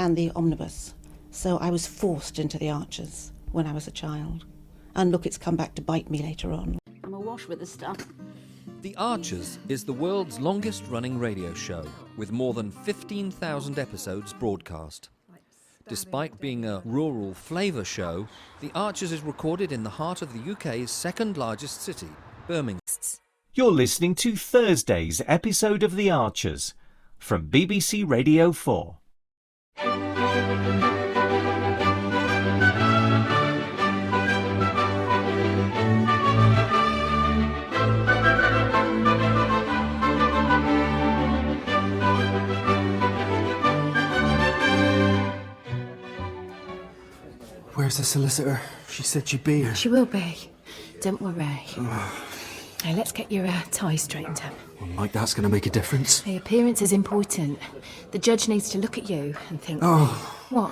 and the omnibus. So I was forced into the Archers when I was a child. And look, it's come back to bite me later on. I'm awash with the stuff. The Archers is the world's longest-running radio show, with more than 15,000 episodes broadcast. Despite being a rural flavour show, The Archers is recorded in the heart of the UK's second-largest city, Birmingham. You're listening to Thursday's episode of The Archers from BBC Radio 4. Where's the solicitor? She said she'd be here. She will be. Don't worry. Now, let's get your tie straightened up. Well, Mike, that's going to make a difference. The appearance is important. The judge needs to look at you and think... Oh. What?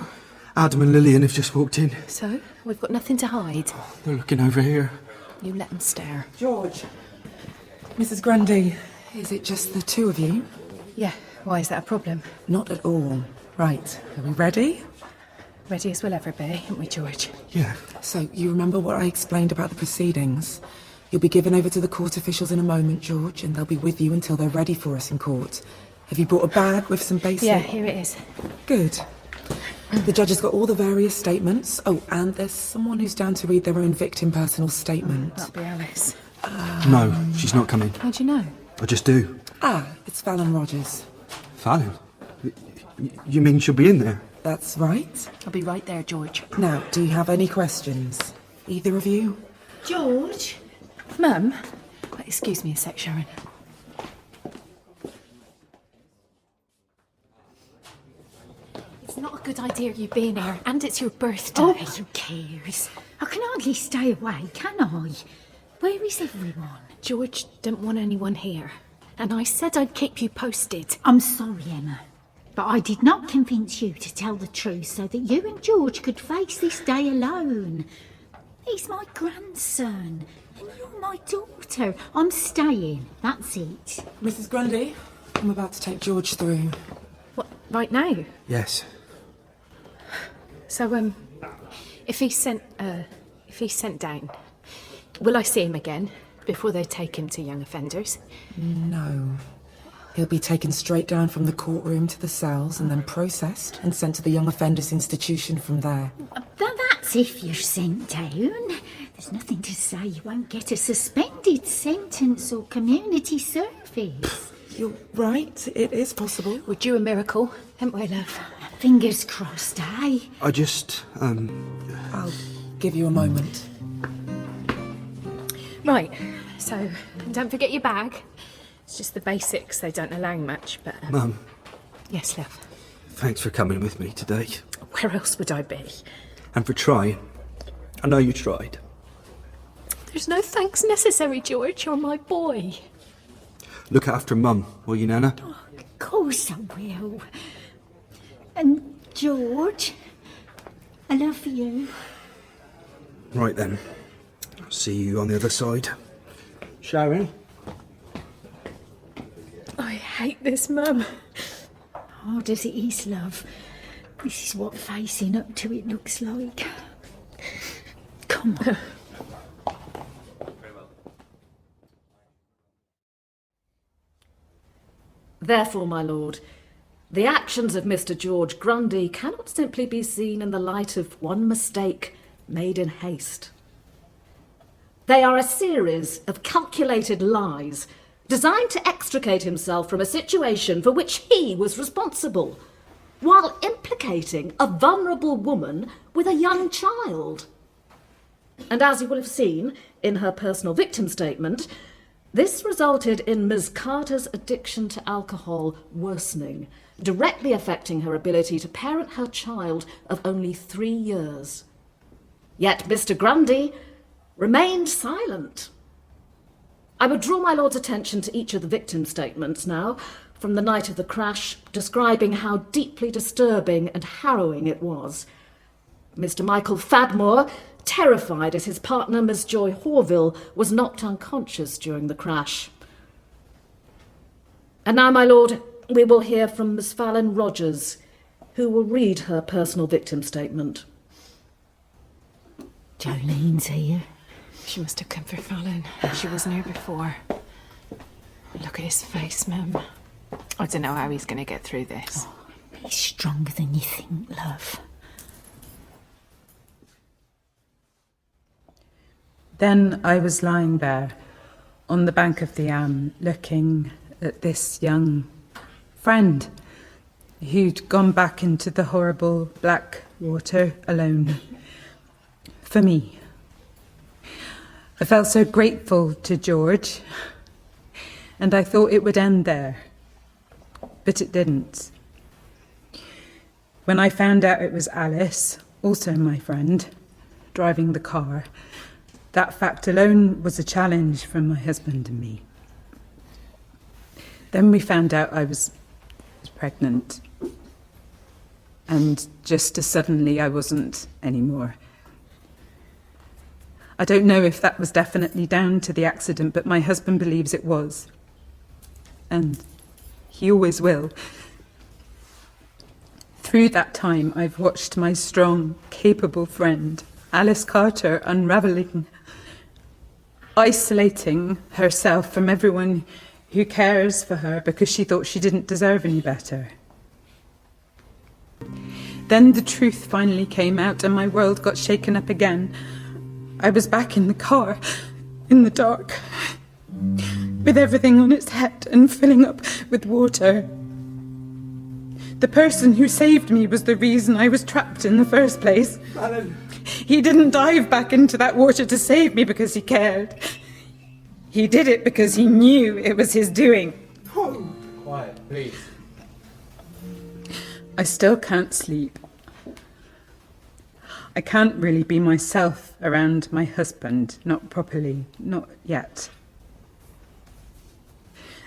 Adam and Lilian have just walked in. So? We've got nothing to hide. They're looking over here. You let them stare. George. Mrs. Grundy, is it just the two of you? Yeah. Why, is that a problem? Not at all. Right. Are we ready? Ready as we'll ever be, aren't we, George? Yeah. So, you remember what I explained about the proceedings? You'll be given over to the court officials in a moment, George, and they'll be with you until they're ready for us in court. Have you brought a bag with some basic... Yeah, here it is. Good. The judge has got all the various statements. Oh, and there's someone who's down to read their own victim personal statement. That'll be Alice. No, she's not coming. How'd you know? I just do. It's Fallon Rogers. Fallon? You mean she'll be in there? That's right. I'll be right there, George. Now, do you have any questions? Either of you? George? Mum? Excuse me a sec, Sharon. It's not a good idea you being here, and it's your birthday. Oh, who cares? I can hardly stay away, can I? Where is everyone? George didn't want anyone here, and I said I'd keep you posted. I'm sorry, Emma, but I did not convince you to tell the truth so that you and George could face this day alone. He's my grandson, and you're my daughter. I'm staying, that's it. Mrs. Grundy, I'm about to take George through. What, right now? Yes. So, if he's sent down, will I see him again before they take him to young offenders? No. He'll be taken straight down from the courtroom to the cells and then processed and sent to the young offenders institution from there. That's if you're sent down. There's nothing to say you won't get a suspended sentence or community service. You're right, it is possible. We're due a miracle, aren't we, love? Fingers crossed, eh? I just, I'll give you a moment. Right, so don't forget your bag. It's just the basics, they don't allow much, but... Mum. Yes, love? Thanks for coming with me today. Where else would I be? And for trying. I know you tried. There's no thanks necessary, George. You're my boy. Look after Mum, will you, Nana? Oh, of course I will. And George, I love you. Right then. I'll see you on the other side. Sharon? I hate this, Mum. Hard as it is, love. This is what facing up to it looks like. Come on. Therefore, my lord, the actions of Mr. George Grundy cannot simply be seen in the light of one mistake made in haste. They are a series of calculated lies designed to extricate himself from a situation for which he was responsible, while implicating a vulnerable woman with a young child. And as you will have seen in her personal victim statement, this resulted in Ms. Carter's addiction to alcohol worsening, directly affecting her ability to parent her child of only 3 years. Yet Mr. Grundy remained silent. I would draw my lord's attention to each of the victim statements now, from the night of the crash, describing how deeply disturbing and harrowing it was. Mr. Michael Fadmore, terrified as his partner, Miss Joy Horville, was knocked unconscious during the crash. And now, my lord, we will hear from Miss Fallon Rogers, who will read her personal victim statement. Jolene's here. She must have come for Fallon. She wasn't here before. Look at his face, Mum. I don't know how he's going to get through this. He's stronger than you think, love. Then I was lying there on the bank of the looking at this young friend who'd gone back into the horrible black water alone. For me. I felt so grateful to George, and I thought it would end there, but it didn't. When I found out it was Alice, also my friend, driving the car, that fact alone was a challenge for my husband and me. Then we found out I was pregnant, and just as suddenly I wasn't anymore. I don't know if that was definitely down to the accident, but my husband believes it was. And he always will. Through that time, I've watched my strong, capable friend, Alice Carter, unravelling, isolating herself from everyone who cares for her because she thought she didn't deserve any better. Then the truth finally came out and my world got shaken up again. I was back in the car, in the dark, with everything on its head and filling up with water. The person who saved me was the reason I was trapped in the first place. Fallon. He didn't dive back into that water to save me because he cared. He did it because he knew it was his doing. Oh. Quiet, please. I still can't sleep. I can't really be myself around my husband, not properly, not yet.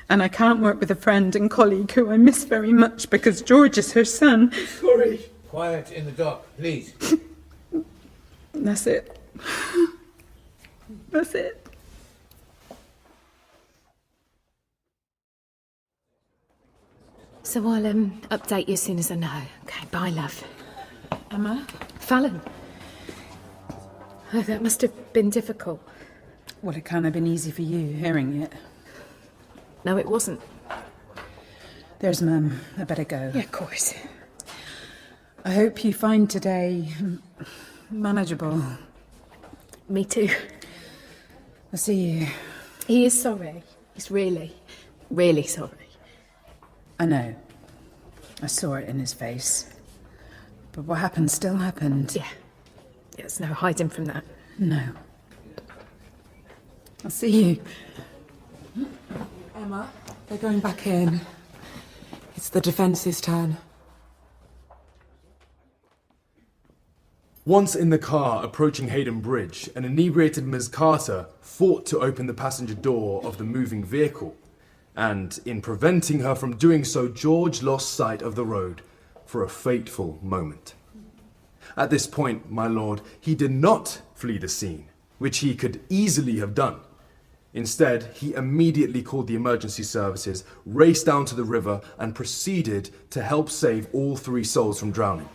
And I can't work with a friend and colleague who I miss very much because George is her son. Sorry. Quiet in the dark, please. That's it. That's it. So I'll update you as soon as I know. Okay, bye, love. Emma? Fallon. Oh, that must have been difficult. Well, it can't have been easy for you, hearing it. No, it wasn't. There's Mum. I better go. Yeah, of course. I hope you find today manageable. Me too. I'll see you. He is sorry. He's really, really sorry. I know. I saw it in his face. But what happened still happened. Yeah. There's no hiding from that. No. I'll see you. Emma, they're going back in. It's the defence's turn. Once in the car approaching Hayden Bridge, an inebriated Ms. Carter fought to open the passenger door of the moving vehicle. And in preventing her from doing so, George lost sight of the road for a fateful moment. At this point, my lord, he did not flee the scene, which he could easily have done. Instead, he immediately called the emergency services, raced down to the river, and proceeded to help save all 3 souls from drowning.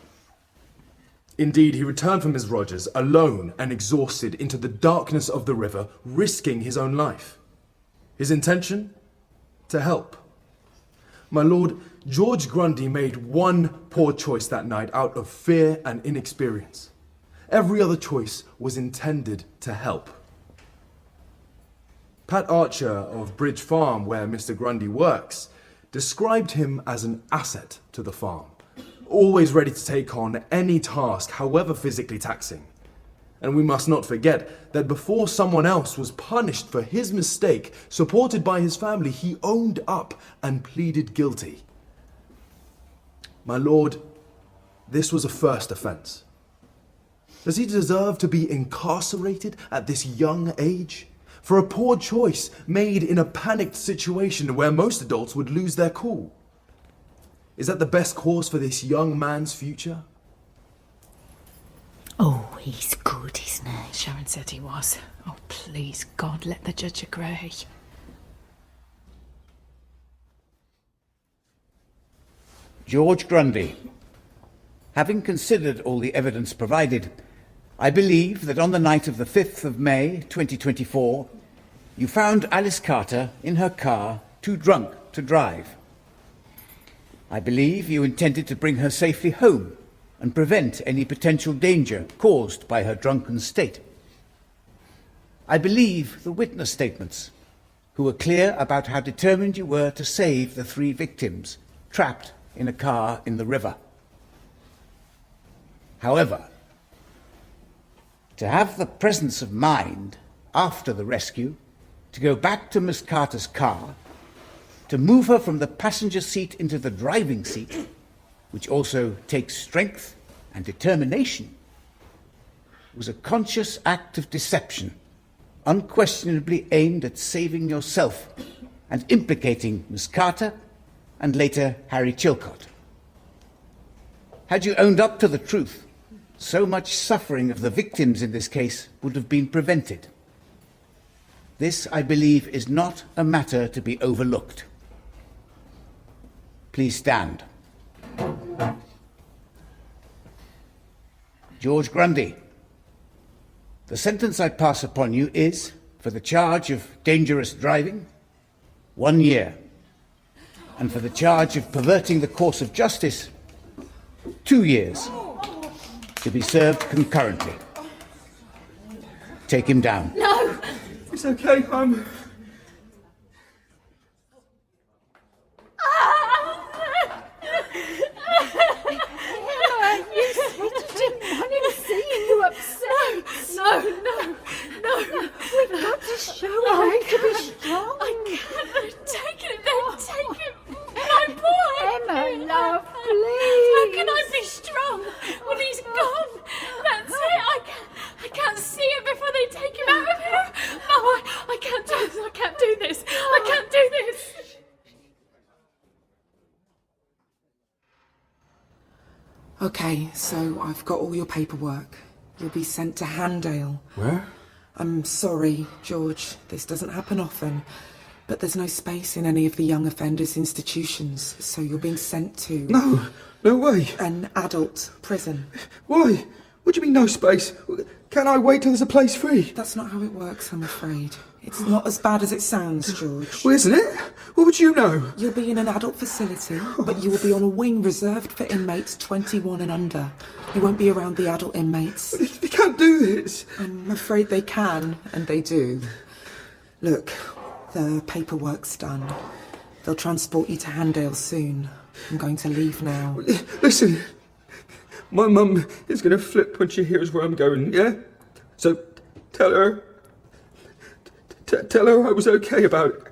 Indeed, he returned from Ms. Rogers, alone and exhausted, into the darkness of the river, risking his own life. His intention? To help. My lord, George Grundy made one poor choice that night out of fear and inexperience. Every other choice was intended to help. Pat Archer of Bridge Farm, where Mr. Grundy works, described him as an asset to the farm, always ready to take on any task, however physically taxing. And we must not forget that before someone else was punished for his mistake, supported by his family, he owned up and pleaded guilty. My lord, this was a first offence. Does he deserve to be incarcerated at this young age? For a poor choice made in a panicked situation where most adults would lose their cool? Is that the best course for this young man's future? Oh, he's good, isn't he? Sharon said he was. Oh, please, God, let the judge agree. George Grundy, Having considered all the evidence provided, I believe that on the night of the 5th of May 2024, you found Alice Carter in her car, too drunk to drive. I believe you intended to bring her safely home and prevent any potential danger caused by her drunken state. I believe the witness statements, who were clear about how determined you were to save the 3 victims trapped in a car in the river. However, to have the presence of mind after the rescue to go back to Miss Carter's car, to move her from the passenger seat into the driving seat, which also takes strength and determination, was a conscious act of deception, unquestionably aimed at saving yourself and implicating Miss Carter and later Harry Chilcott. Had you owned up to the truth, so much suffering of the victims in this case would have been prevented. This, I believe, is not a matter to be overlooked. Please stand. George Grundy, the sentence I pass upon you is, for the charge of dangerous driving, 1 year, and for the charge of perverting the course of justice, 2 years, to be served concurrently. Take him down. No! It's okay, You said you didn't want him seeing you upset. No. We've got to show him to be strong. I can't. They're taking it. They're taking my boy. Emma, love, How please. can I be strong when he's gone? That's it. I can't see him before they take him out of here. No, I can't do this. I can't do this. I can't do this. Okay, so I've got all your paperwork. You'll be sent to Handale. Where? I'm sorry, George, this doesn't happen often, but there's no space in any of the young offenders' institutions, so you're being sent to... No way. An adult prison. Why? What do you mean no space? Can I wait till there's a place free? That's not how it works, I'm afraid. It's not as bad as it sounds, George. Well, isn't it? What would you know? You'll be in an adult facility, but you will be on a wing reserved for inmates 21 and under. You won't be around the adult inmates. They can't do this. I'm afraid they can, and they do. Look, the paperwork's done. They'll transport you to Handale soon. I'm going to leave now. Listen, my mum is going to flip when she hears where I'm going, yeah? So tell her... Tell her I was okay about it.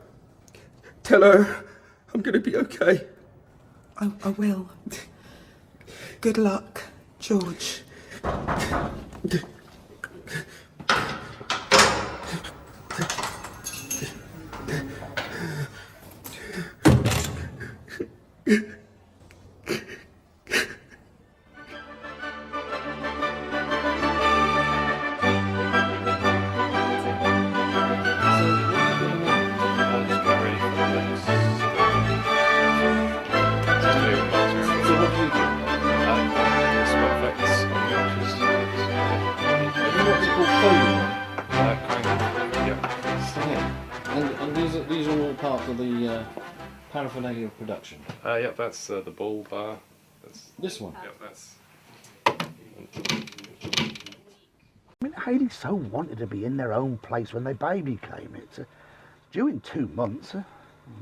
Tell her I'm going to be okay. I will. Good luck, George. And these are all part of the paraphernalia of production. Yep, that's the bull bar. That's this one. Yep, that's. I mean, Hayley so wanted to be in their own place when their baby came. It's due in 2 months.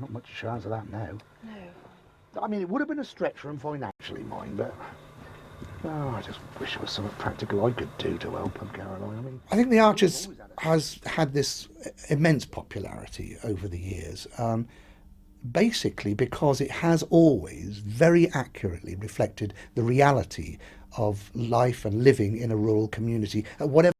Not much chance of that now. No. I mean, it would have been a stretch for them financially, mind, but I just wish there was something practical I could do to help them, Caroline. I mean, I think The Archers has had this immense popularity over the years, basically because it has always very accurately reflected the reality of life and living in a rural community, whatever